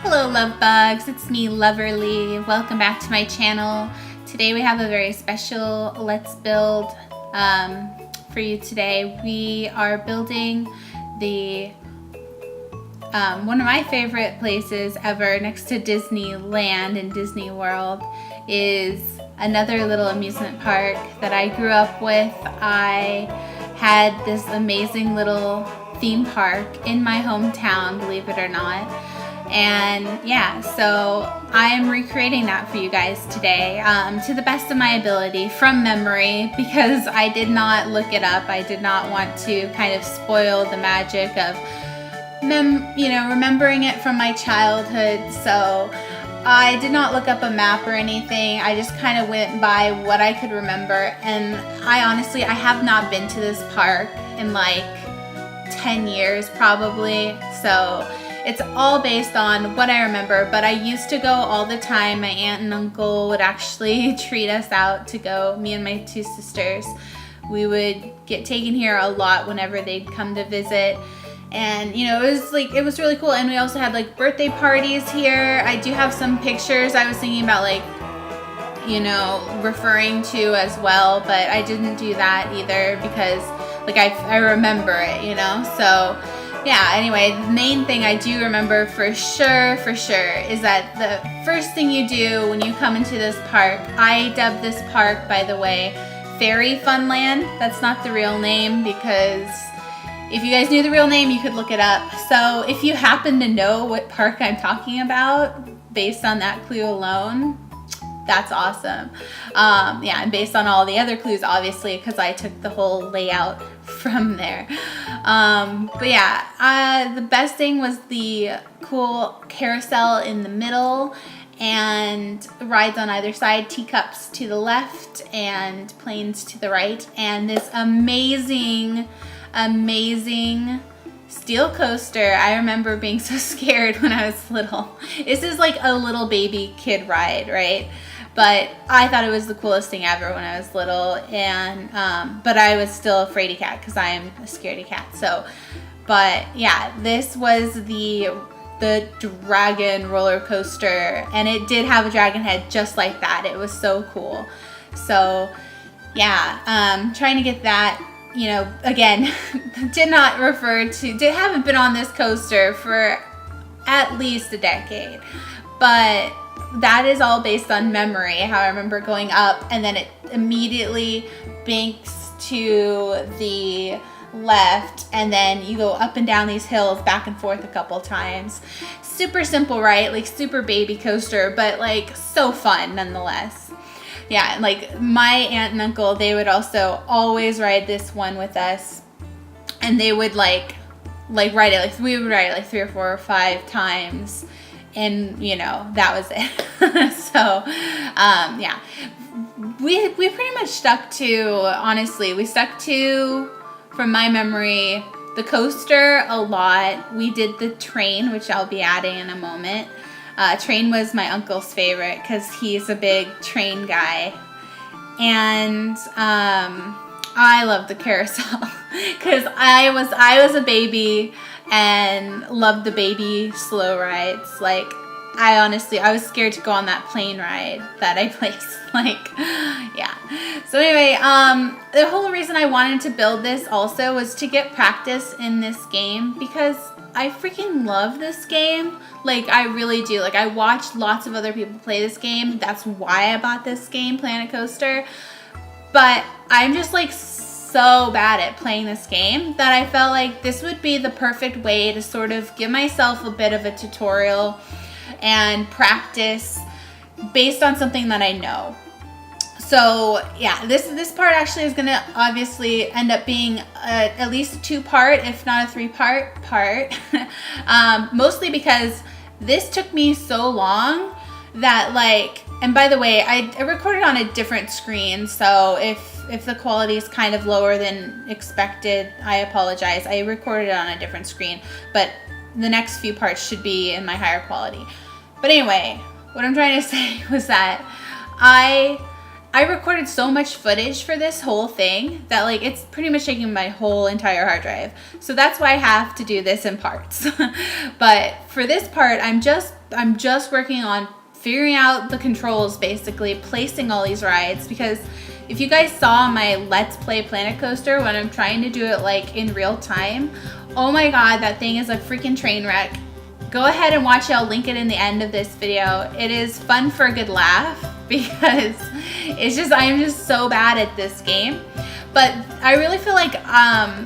Hello Lovebugs, it's me Loverrlee. Welcome back to my channel. Today we have a very special Let's Build for you today. We are building the one of my favorite places ever next to Disneyland and Disney World is another little amusement park that I grew up with. I had this amazing little theme park in my hometown, believe it or not. And yeah, so I am recreating that for you guys today to the best of my ability from memory, because I did not look it up. I did not want to kind of spoil the magic of remembering it from my childhood. So I did not look up a map or anything. I just kind of went by what I could remember. And I have not been to this park in like 10 years probably. So it's all based on what I remember, but I used to go all the time. My aunt and uncle would actually treat us out to go, me and my two sisters. We would get taken here a lot whenever they'd come to visit. And it was really cool. And we also had like birthday parties here. I do have some pictures I was thinking about referring to as well, but I didn't do that either because I remember it, so yeah, anyway, the main thing I do remember for sure is that the first thing you do when you come into this park, I dubbed this park, by the way, Fairy Funland. That's not the real name, because if you guys knew the real name, you could look it up. So if you happen to know what park I'm talking about, based on that clue alone, that's awesome. And based on all the other clues, obviously, because I took the whole layout from there. But yeah, the best thing was the cool carousel in the middle and rides on either side, teacups to the left and planes to the right, and this amazing steel coaster. I remember being so scared when I was little. This is like a little baby kid ride, right? But I thought it was the coolest thing ever when I was little, and but I was still a fraidy cat because I am a scaredy cat. So, but yeah, this was the dragon roller coaster, and it did have a dragon head just like that. It was so cool. So yeah, trying to get that. Again, haven't been on this coaster for at least a decade, but that is all based on memory, how I remember going up, and then it immediately banks to the left, and then you go up and down these hills back and forth a couple times. Super simple, right? Like super baby coaster, but like so fun nonetheless. Yeah, and like my aunt and uncle, they would also always ride this one with us, and they would like ride it, we would ride it like 3 or 4 or 5 times, and that was it. So yeah, we pretty much stuck to, from my memory, the coaster a lot. We did the train, which I'll be adding in a moment. Train was my uncle's favorite because he's a big train guy, and I love the carousel because I was a baby and loved the baby slow rides. Like I was scared to go on that plane ride that I placed. Yeah. So anyway, the whole reason I wanted to build this also was to get practice in this game, because I freaking love this game. Like I really do. Like I watched lots of other people play this game. That's why I bought this game, Planet Coaster. But I'm just like so bad at playing this game that I felt like this would be the perfect way to sort of give myself a bit of a tutorial and practice based on something that I know. So yeah, this part actually is gonna obviously end up being at least a 2-part, if not a 3-part part. Mostly because this took me so long that and by the way, I recorded on a different screen, so if the quality is kind of lower than expected, I apologize. I recorded it on a different screen, but the next few parts should be in my higher quality. But anyway, what I'm trying to say was that I recorded so much footage for this whole thing that it's pretty much taking my whole entire hard drive. So that's why I have to do this in parts. But for this part, I'm just I'm just working on figuring out the controls, basically placing all these rides, because if you guys saw my Let's Play Planet Coaster when I'm trying to do it like in real time, oh my god, that thing is a freaking train wreck. Go ahead and watch it. I'll link it in the end of this video. It is fun for a good laugh because it's just, I am just so bad at this game. But I really feel like,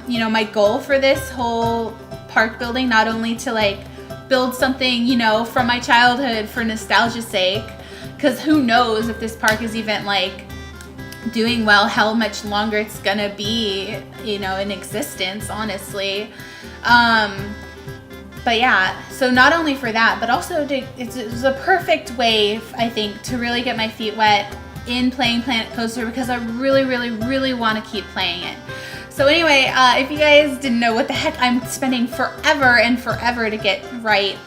you know, my goal for this whole park building, not only to like build something, you know, from my childhood for nostalgia's sake, because who knows if this park is even like doing well, how much longer it's gonna be, you know, in existence, honestly. But yeah, so not only for that, but also it's a perfect way, I think, to really get my feet wet in playing Planet Coaster, because I really, really, really want to keep playing it. So anyway, if you guys didn't know what the heck I'm spending forever and forever to get right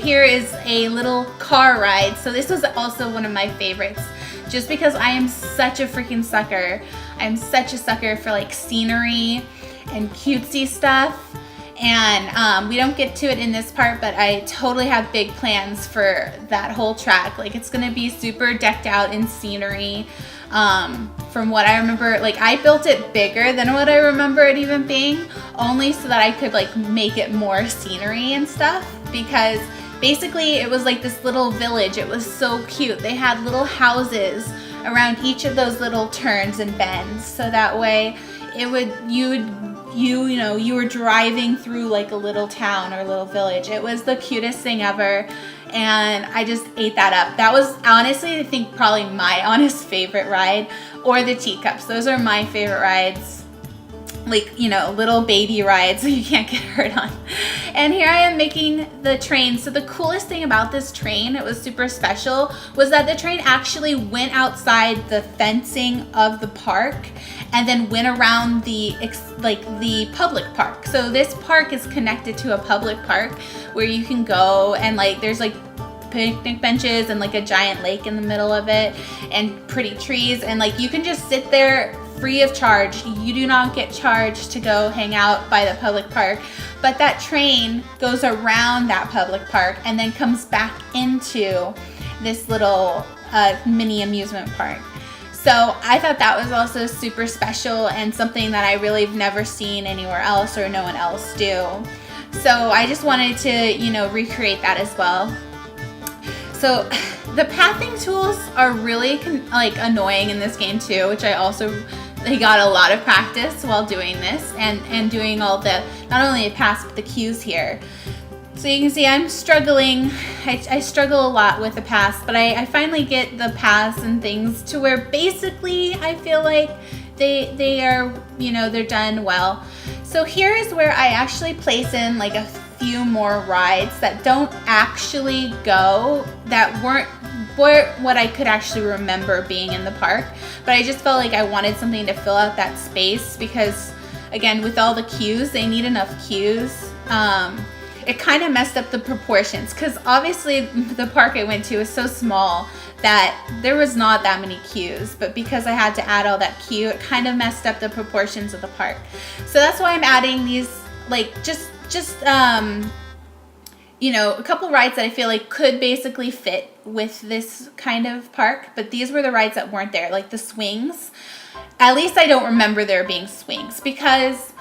here is a little car ride. So this was also one of my favorites, just because I am such a freaking sucker. I'm such a sucker for like scenery and cutesy stuff. And we don't get to it in this part, but I totally have big plans for that whole track. Like, it's gonna be super decked out in scenery. From what I remember, like, I built it bigger than what I remember it even being, only so that I could like make it more scenery and stuff, because basically it was like this little village. It was so cute. They had little houses around each of those little turns and bends, so that way it would, you know, you were driving through like a little town or a little village. It was the cutest thing ever, and I just ate that up. That was honestly, I think, probably my honest favorite ride, or the teacups. Those are my favorite rides. Like, you know, little baby rides that you can't get hurt on. And here I am making the train. So the coolest thing about this train, it was super special, was that the train actually went outside the fencing of the park and then went around the public park. So this park is connected to a public park where you can go, and like there's like picnic benches and like a giant lake in the middle of it and pretty trees, and like you can just sit there free of charge. You do not get charged to go hang out by the public park, but that train goes around that public park and then comes back into this little mini amusement park. So I thought that was also super special and something that I really have never seen anywhere else or no one else do. So I just wanted to, you know, recreate that as well. So the pathing tools are really like annoying in this game too, which I got a lot of practice while doing this and doing all the, not only the paths, but the cues here. So you can see I'm struggling. I struggle a lot with the paths, but I finally get the paths and things to where basically I feel like they are, you know, they're done well. So here is where I actually place in like a few more rides that don't actually go, that weren't what I could actually remember being in the park, but I just felt like I wanted something to fill out that space, because again, with all the cues, they need enough cues. It kind of messed up the proportions, because obviously the park I went to was so small that there was not that many cues, but because I had to add all that cue, it kind of messed up the proportions of the park. So that's why I'm adding these, like, just you know, a couple rides that I feel like could basically fit with this kind of park, but these were the rides that weren't there, like the swings. At least I don't remember there being swings, because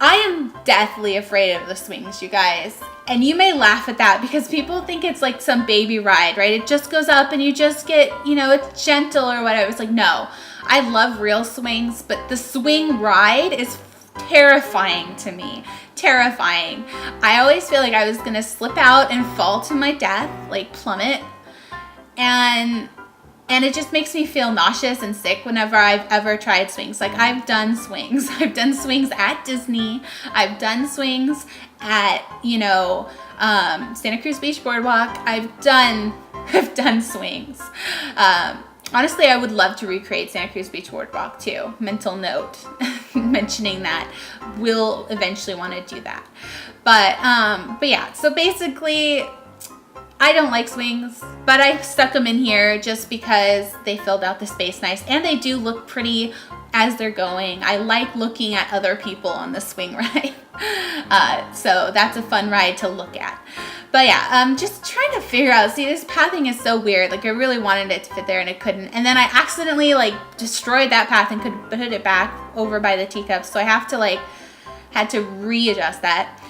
I am deathly afraid of the swings, you guys. And you may laugh at that because people think it's like some baby ride, right? It just goes up and you just get, you know, it's gentle or whatever. It's like, no, I love real swings, but the swing ride is terrifying to me. Terrifying. I always feel like I was gonna slip out and fall to my death, like plummet, and it just makes me feel nauseous and sick whenever I've ever tried swings. Like, I've done swings. I've done swings at Disney. I've done swings at, you know, Santa Cruz Beach Boardwalk. I've done swings. Honestly, I would love to recreate Santa Cruz Beach Boardwalk too. Mental note, mentioning that. We'll eventually want to do that. But yeah, so basically, I don't like swings, but I stuck them in here just because they filled out the space nice, and they do look pretty as they're going. I like looking at other people on the swing ride. So that's a fun ride to look at. But yeah, just trying to figure out, see, this pathing is so weird. Like I really wanted it to fit there and it couldn't. And then I accidentally like destroyed that path and could put it back over by the teacups. So I have to like, had to readjust that.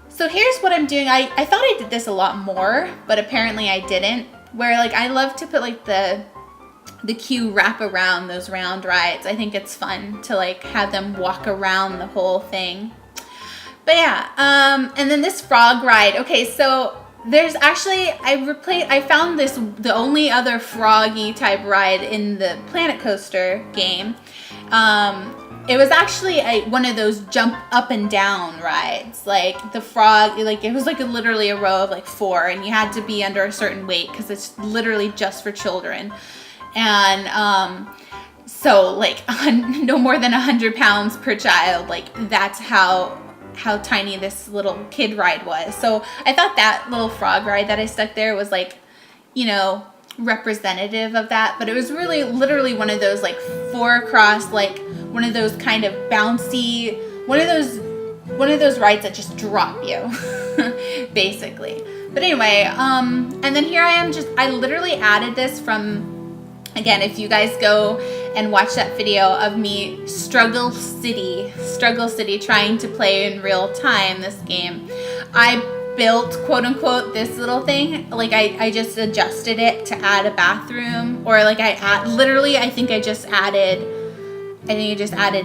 So here's what I'm doing. I thought I did this a lot more, but apparently I didn't. Where like I love to put like the queue wrap around those round rides. I think it's fun to like have them walk around the whole thing. But yeah, and then this frog ride. Okay, so there's actually, I found this, the only other froggy type ride in the Planet Coaster game. It was actually one of those jump up and down rides. Like the frog, like it was like literally a row of like 4, and you had to be under a certain weight because it's literally just for children. And so like no more than 100 pounds per child. Like that's how tiny this little kid ride was. So I thought that little frog ride that I stuck there was like, you know, representative of that. But it was really literally one of those like 4 across, like one of those kind of bouncy, one of those rides that just drop you basically. But anyway, and then here I am, I literally added this from, again, if you guys go and watch that video of me Struggle City trying to play in real time this game, I built, quote unquote, this little thing. Like I just adjusted it to add a bathroom, or like I think I just added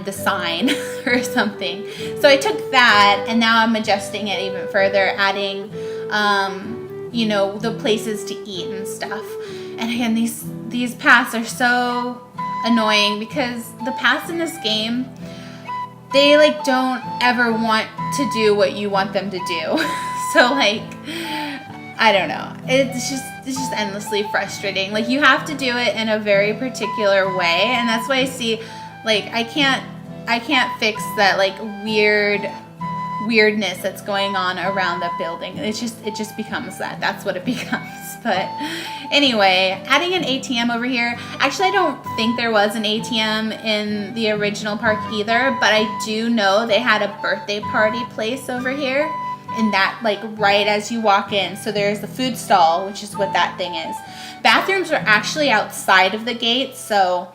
the sign or something. So I took that and now I'm adjusting it even further, adding you know, the places to eat and stuff. And again, these paths are so annoying because the paths in this game, they like don't ever want to do what you want them to do. So like, I don't know. It's just endlessly frustrating. Like you have to do it in a very particular way, and that's why I see, like I can't fix that like weirdness that's going on around the building. It just becomes that. That's what it becomes. But anyway, adding an ATM over here. Actually, I don't think there was an ATM in the original park either, but I do know they had a birthday party place over here, and that like right as you walk in. So there's the food stall, which is what that thing is. Bathrooms are actually outside of the gate, so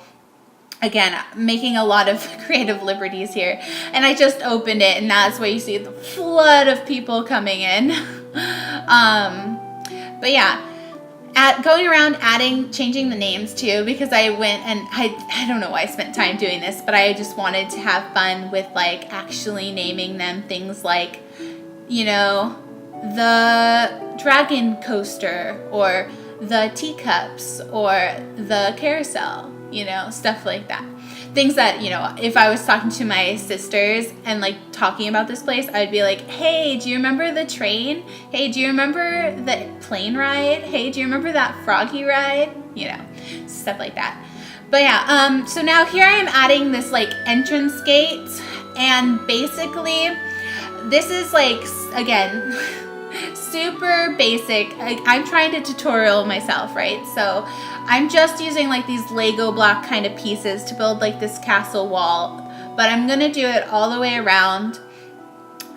again, making a lot of creative liberties here. And I just opened it, and that's why you see the flood of people coming in. But yeah, going around changing the names too, because I went and I don't know why I spent time doing this, but I just wanted to have fun with like actually naming them things like, you know, the dragon coaster or the teacups or the carousel, you know, stuff like that. Things that, you know, if I was talking to my sisters and like talking about this place, I'd be like, hey, do you remember the train? Hey, do you remember the plane ride? Hey, do you remember that froggy ride? You know, stuff like that. But yeah, so now here I am adding this like entrance gate, and basically this is like, again, super basic. I'm trying to tutorial myself, right? So I'm just using like these Lego block kind of pieces to build like this castle wall, but I'm gonna do it all the way around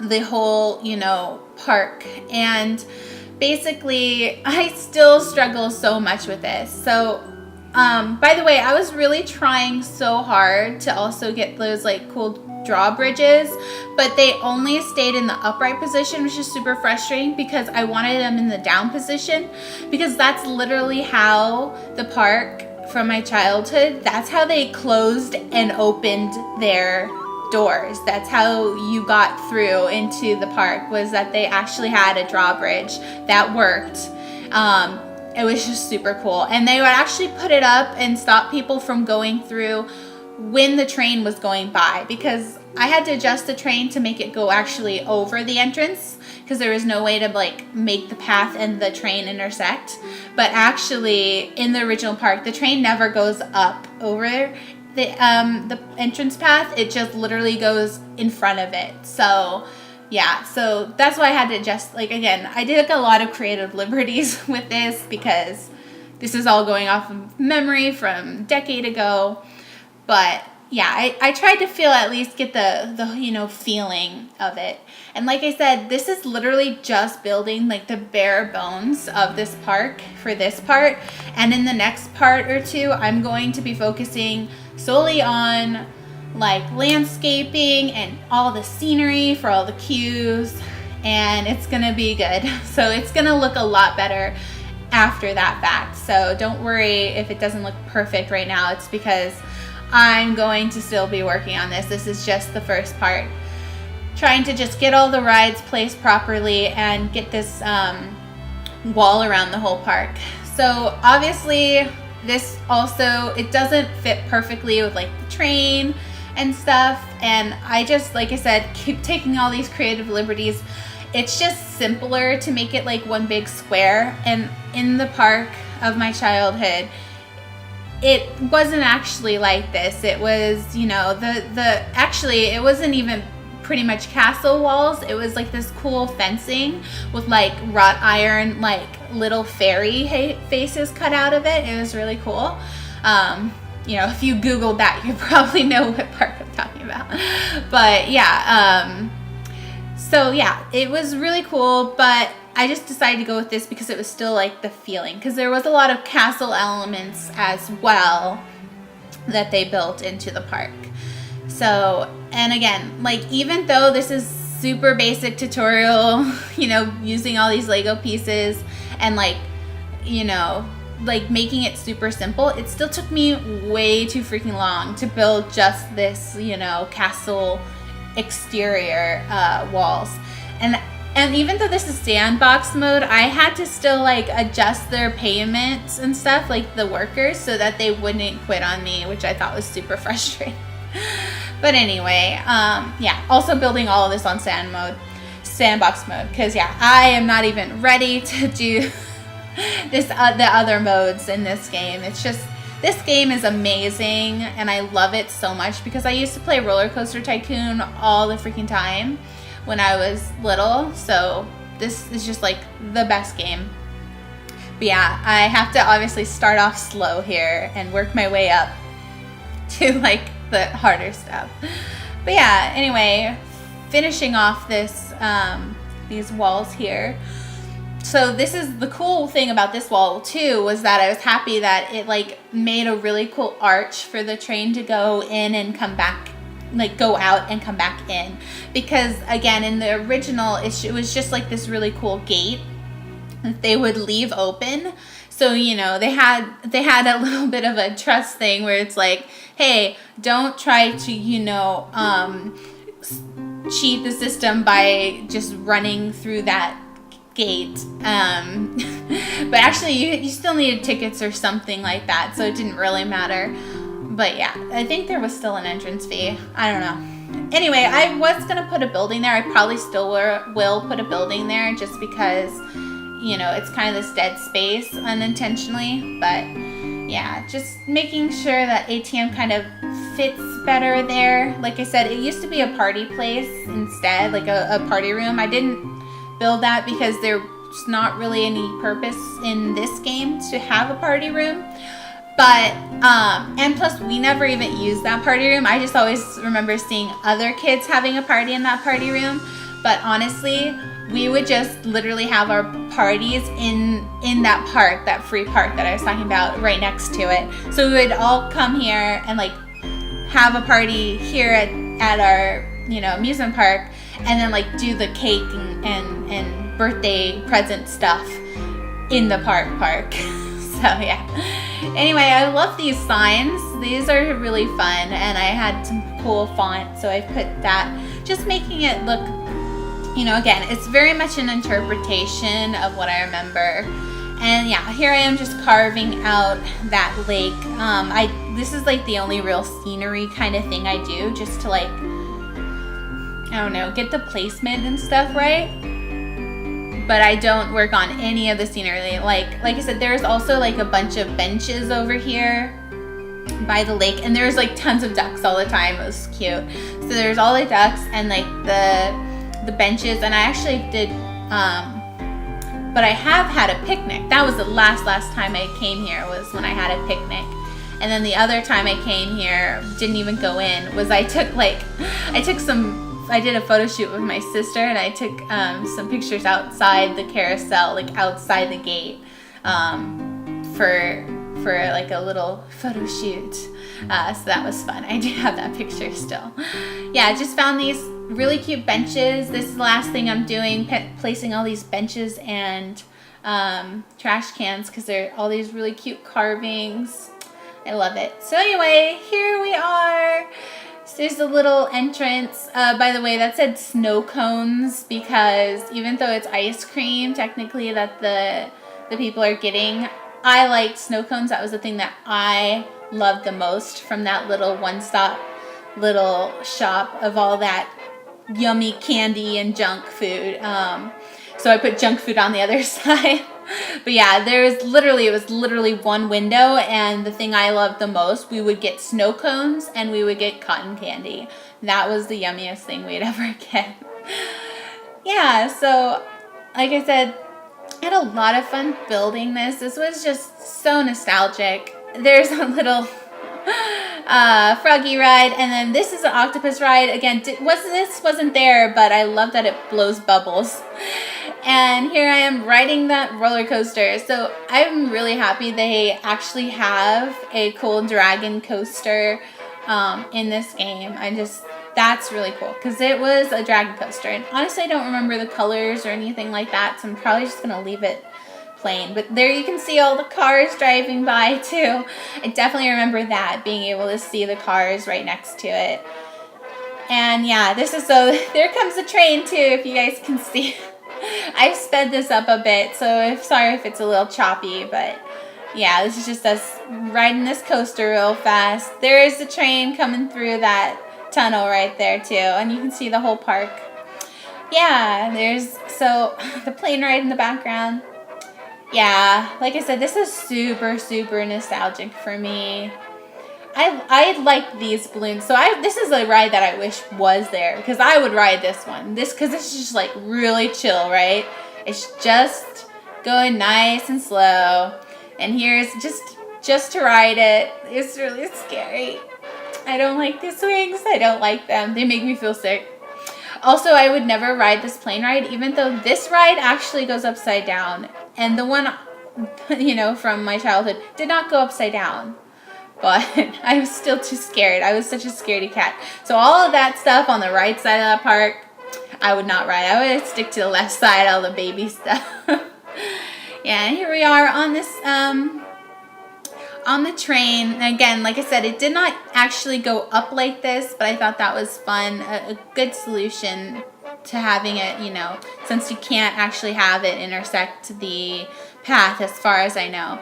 the whole, you know, park. And basically I still struggle so much with this. So by the way, I was really trying so hard to also get those like cool drawbridges, but they only stayed in the upright position, which is super frustrating because I wanted them in the down position, because that's literally how the park from my childhood, that's how they closed and opened their doors. That's how you got through into the park, was that they actually had a drawbridge that worked. It was just super cool, and they would actually put it up and stop people from going through when the train was going by, because I had to adjust the train to make it go actually over the entrance, because there was no way to like make the path and the train intersect. But actually in the original park, the train never goes up over the entrance path. It just literally goes in front of it. So yeah, so that's why I had to adjust. Like, again, I did a lot of creative liberties with this because this is all going off of memory from a decade ago. But yeah, I tried to at least get the feeling of it. And like I said, this is literally just building like the bare bones of this park for this part. And in the next part or two, I'm going to be focusing solely on like landscaping and all the scenery for all the cues. And it's going to be good. So it's going to look a lot better after that fact. So don't worry if it doesn't look perfect right now. It's because I'm going to still be working on this. This is just the first part. Trying to just get all the rides placed properly and get this wall around the whole park. So obviously this also, it doesn't fit perfectly with like the train and stuff. And I just, like I said, keep taking all these creative liberties. It's just simpler to make it like one big square. And in the park of my childhood, it wasn't actually like this. It was, actually, it wasn't even pretty much castle walls. It was like this cool fencing with like wrought iron, like little fairy faces cut out of it. It was really cool. If you Googled that, you probably know what park I'm talking about. But yeah, so yeah, it was really cool, but I just decided to go with this because it was still like the feeling, because there was a lot of castle elements as well that they built into the park. So, and again, like even though this is super basic tutorial, using all these Lego pieces and like making it super simple, it still took me way too freaking long to build just this, castle exterior walls. And even though this is sandbox mode, I had to still like adjust their payments and stuff, like the workers, so that they wouldn't quit on me, which I thought was super frustrating. But anyway, yeah, also building all of this on sandbox mode, because yeah, I am not even ready to do the other modes in this game. It's just, this game is amazing and I love it so much because I used to play Roller Coaster Tycoon all the freaking time when I was little, so this is just like the best game. But yeah, I have to obviously start off slow here and work my way up to like the harder stuff. But yeah, anyway, finishing off this these walls here. So this is the cool thing about this wall too, was that I was happy that it like made a really cool arch for the train to go in and come back, like go out and come back in. Because again, in the original, it was just like this really cool gate that they would leave open. So, they had a little bit of a trust thing where it's like, hey, don't try to, cheat the system by just running through that gate. But actually you still needed tickets or something like that, so it didn't really matter. But yeah, I think there was still an entrance fee. I don't know. Anyway, I was going to put a building there. I probably still will put a building there just because, it's kind of this dead space unintentionally. But yeah, just making sure that ATM kind of fits better there. Like I said, it used to be a party place instead, like a party room. I didn't build that because there's not really any purpose in this game to have a party room. But, and plus we never even used that party room. I just always remember seeing other kids having a party in that party room. But honestly, we would just literally have our parties in that park, that free park that I was talking about, right next to it. So we would all come here and like have a party here at our, amusement park, and then like do the cake and birthday present stuff in the park. So yeah. Anyway, I love these signs. These are really fun, and I had some cool font, so I put that, just making it look, again, it's very much an interpretation of what I remember. And yeah, here I am just carving out that lake. This is like the only real scenery kind of thing I do, just to like, I don't know, get the placement and stuff right. But I don't work on any of the scenery. Like I said, there's also like a bunch of benches over here by the lake, and there's like tons of ducks all the time. It was cute. So there's all the ducks and like the the benches, and I actually did, but I have had a picnic. That was the last time I came here, was when I had a picnic. And then the other time I came here, didn't even go in, was I did a photo shoot with my sister, and I took some pictures outside the carousel, like outside the gate, for like a little photo shoot. So that was fun. I do have that picture still. Yeah, I just found these really cute benches. This is the last thing I'm doing, placing all these benches and trash cans, because they're all these really cute carvings. I love it. So anyway, here we are. So there's a little entrance. By the way, that said snow cones, because even though it's ice cream, technically, that the people are getting, I liked snow cones. That was the thing that I loved the most from that little one-stop little shop of all that yummy candy and junk food. So I put junk food on the other side. But yeah, it was literally one window, and the thing I loved the most, we would get snow cones and we would get cotton candy. That was the yummiest thing we'd ever get. Yeah, so like I said, I had a lot of fun building this. This was just so nostalgic. There's a little froggy ride, and then this is an octopus ride. Again, this wasn't there, but I love that it blows bubbles. And here I am riding that roller coaster. So I'm really happy they actually have a cool dragon coaster in this game. That's really cool, because it was a dragon coaster, and honestly I don't remember the colors or anything like that, so I'm probably just gonna leave it plain. But there you can see all the cars driving by too. I definitely remember that, being able to see the cars right next to it. And yeah, there comes the train too, if you guys can see. I've sped this up a bit, so sorry if it's a little choppy, but yeah, this is just us riding this coaster real fast. There is the train coming through that tunnel right there too, and you can see the whole park. Yeah, so the plane ride in the background. Yeah, like I said, this is super, super nostalgic for me. I like these balloons. So this is a ride that I wish was there, because I would ride this one. Because this is just like really chill, right? It's just going nice and slow. And here's just to ride it. It's really scary. I don't like the swings. I don't like them. They make me feel sick. Also, I would never ride this plane ride, even though this ride actually goes upside down. And the one, from my childhood did not go upside down. But I was still too scared. I was such a scaredy cat. So all of that stuff on the right side of that park, I would not ride. I would stick to the left side, all the baby stuff. Yeah, and here we are on this, on the train. And again, like I said, it did not actually go up like this, but I thought that was fun. A good solution to having it, since you can't actually have it intersect the path as far as I know.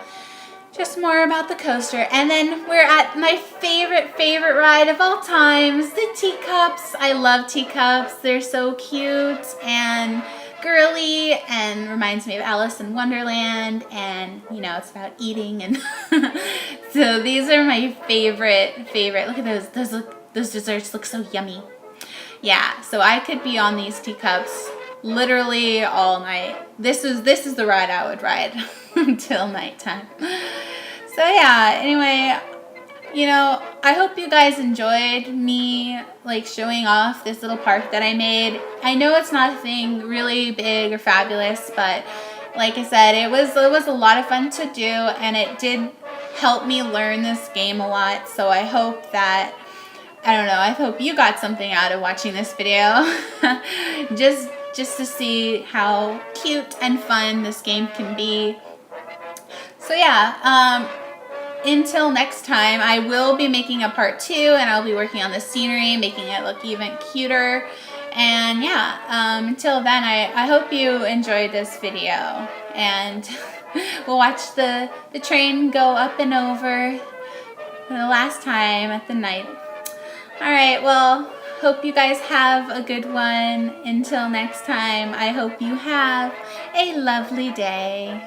Just more about the coaster. And then we're at my favorite ride of all times, the teacups. I love teacups. They're so cute and girly and reminds me of Alice in Wonderland, and it's about eating, and so these are my favorite. Look at those desserts look so yummy. Yeah, so I could be on these teacups literally all night. This is the ride I would ride until nighttime. So yeah, anyway, I hope you guys enjoyed me showing off this little park that I made. I know it's nothing really big or fabulous, but like I said, it was a lot of fun to do, and it did help me learn this game a lot. So I hope I hope you got something out of watching this video. just to see how cute and fun this game can be. So yeah, until next time, I will be making a part 2, and I'll be working on the scenery, making it look even cuter. And yeah, until then, I hope you enjoyed this video, and we'll watch the train go up and over for the last time at the night. Alright, well, hope you guys have a good one. Until next time, I hope you have a lovely day.